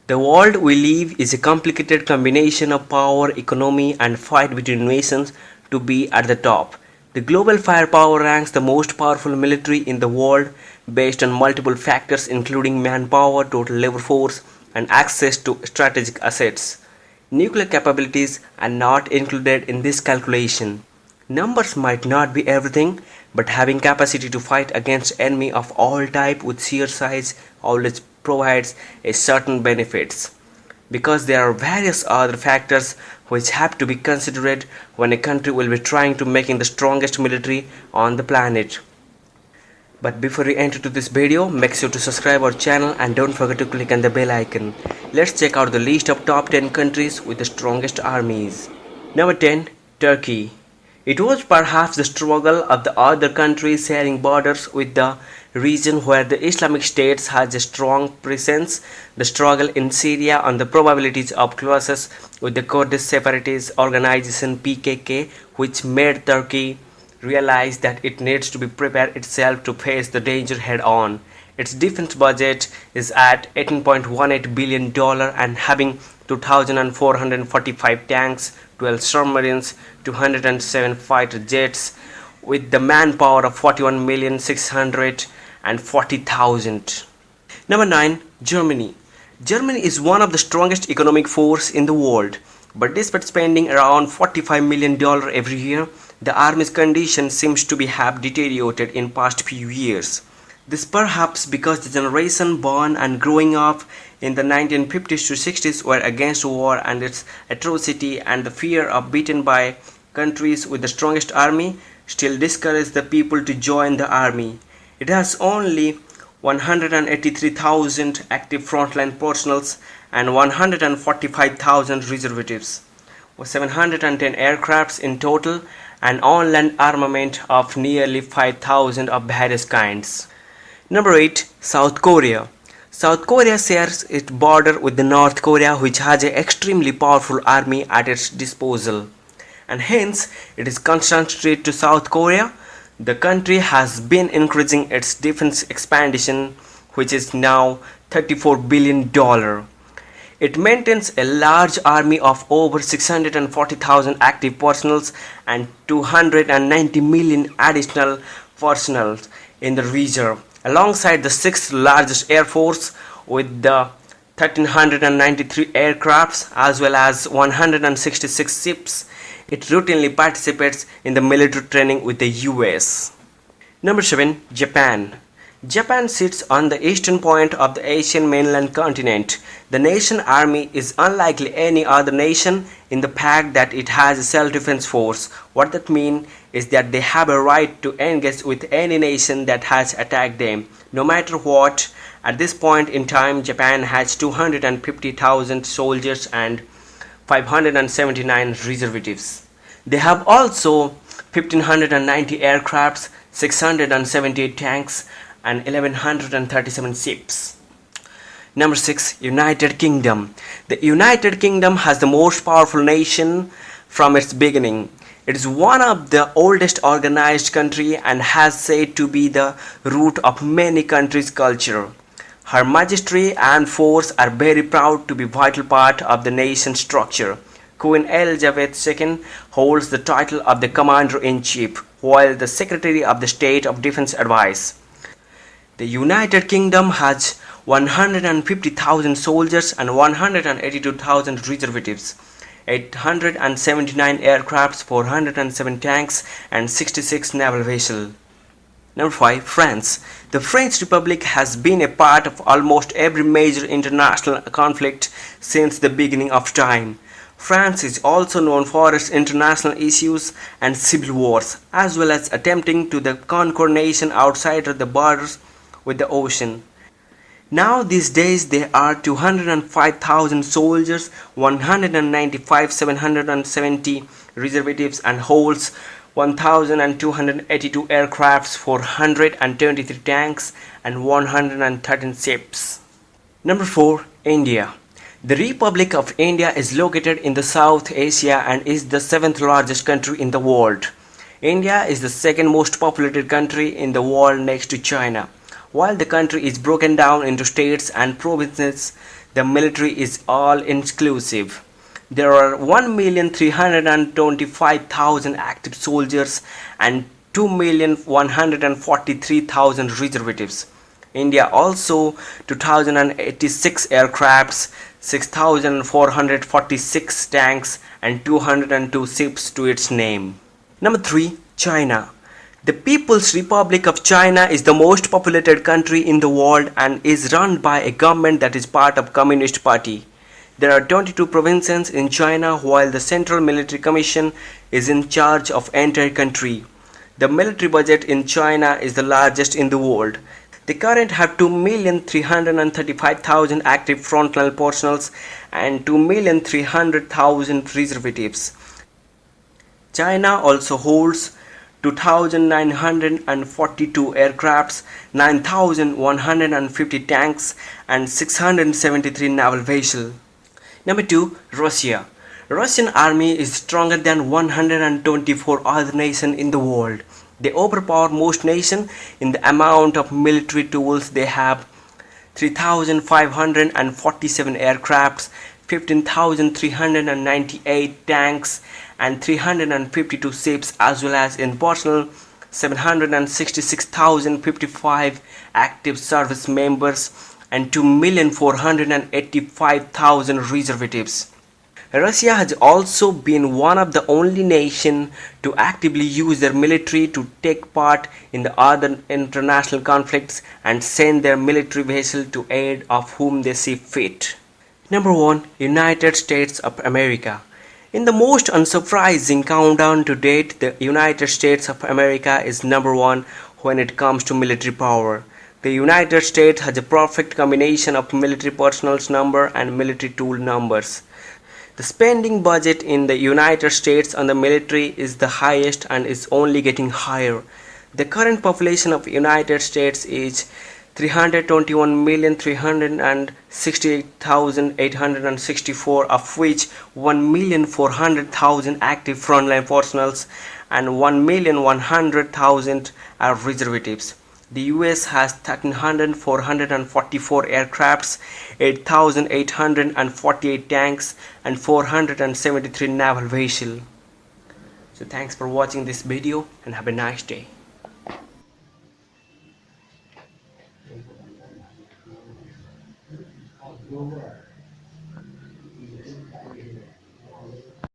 The world we live is a complicated combination of power, economy, and fight between nations to be at the top. The global firepower ranks the most powerful military in the world based on multiple factors including manpower, total labor force, and access to strategic assets. Nuclear capabilities are not included in this calculation. Numbers might not be everything, but having capacity to fight against enemy of all type with sheer size always provides a certain benefits. Because there are various other factors which have to be considered when a country will be trying to making the strongest military on the planet. But before we enter to this video, make sure to subscribe our channel and don't forget to click on the bell icon. Let's check out the list of top 10 countries with the strongest armies. Number 10. Turkey. It was perhaps the struggle of the other countries sharing borders with the region where the Islamic State has a strong presence, the struggle in Syria on the probabilities of clashes with the Kurdish separatist organization PKK, which made Turkey realize that it needs to be prepared itself to face the danger head on. Its defense budget is at $18.18 billion and having 2,445 tanks, 12 submarines, 207 fighter jets, with the manpower of 41,640,000. Number 9. Germany. Germany is one of the strongest economic force in the world, but despite spending around $45 million every year, the army's condition seems to have deteriorated in past few years. This perhaps because the generation born and growing up in the 1950s to 60s were against war and its atrocity, and the fear of beaten by countries with the strongest army still discouraged the people to join the army. It has only 183,000 active frontline personnel and 145,000 reservists, with 710 aircrafts in total, and on-land armament of nearly 5,000 of various kinds. Number 8. South Korea. South Korea shares its border with the North Korea, which has an extremely powerful army at its disposal, and hence it is constant threat to South Korea. The country has been increasing its defense expansion, which is now $34 billion. It maintains a large army of over 640,000 active personnel and 290 million additional personnel in the reserve, alongside the sixth largest air force with the 1,393 aircrafts as well as 166 ships. It routinely participates in the military training with the US. Number 7. Japan. Japan sits on the eastern point of the Asian mainland continent. The nation army is unlike any other nation in the fact that it has a self-defense force. What that means is that they have a right to engage with any nation that has attacked them, no matter what. At this point in time, Japan has 250,000 soldiers and 579 reservists. They have also 1,590 aircrafts, 678 tanks, and 1,137 ships. Number 6. United Kingdom. The United Kingdom has the most powerful nation from its beginning. It is one of the oldest organized country and has said to be the root of many countries' culture. Her Majesty and force are very proud to be vital part of the nation's structure. Queen Elizabeth II holds the title of the Commander-in-Chief, while the Secretary of the State of Defense advises. The United Kingdom has 150,000 soldiers and 182,000 reservists, 879 aircrafts, 407 tanks, and 66 naval vessels. Number 5. France. The French Republic has been a part of almost every major international conflict since the beginning of time. France is also known for its international issues and civil wars, as well as attempting to conquer nations outside of the borders with the ocean. Now these days there are 205,000 soldiers, 195,770 reservists, and holds 1,282 aircrafts, 423 tanks, and 113 ships. Number 4. India. The Republic of India is located in the South Asia and is the 7th largest country in the world. India is the second most populated country in the world next to China. While the country is broken down into states and provinces, the military is all inclusive. There are 1,325,000 active soldiers and 2,143,000 reservists. India also 2,086 aircrafts, 6,446 tanks and 202 ships to its name. Number 3. China. The People's Republic of China is the most populated country in the world and is run by a government that is part of Communist Party. There are 22 provinces in China while the Central Military Commission is in charge of entire country. The military budget in China is the largest in the world. They currently have 2,335,000 active frontline personnel and 2,300,000 reservists. China also holds 2,942 aircrafts, 9,150 tanks and 673 naval vessels. Number 2. Russia. Russian army is stronger than 124 other nations in the world. They overpower most nations in the amount of military tools they have. 3,547 aircrafts, 15,398 tanks and 352 ships, as well as in personnel 766,055 active service members and 2,485,000 reservists. Russia has also been one of the only nations to actively use their military to take part in the other international conflicts and send their military vessels to aid of whom they see fit. Number 1. United States of America. In the most unsurprising countdown to date, the United States of America is number 1 when it comes to military power. The United States has a perfect combination of military personnel number and military tool numbers. The spending budget in the United States on the military is the highest and is only getting higher. The current population of the United States is 321,368,864, of which 1,400,000 active frontline personnel and 1,100,000 are reservists. The US has 13,444 aircrafts, 8,848 tanks and 473 naval vessels. So thanks for watching this video and have a nice day.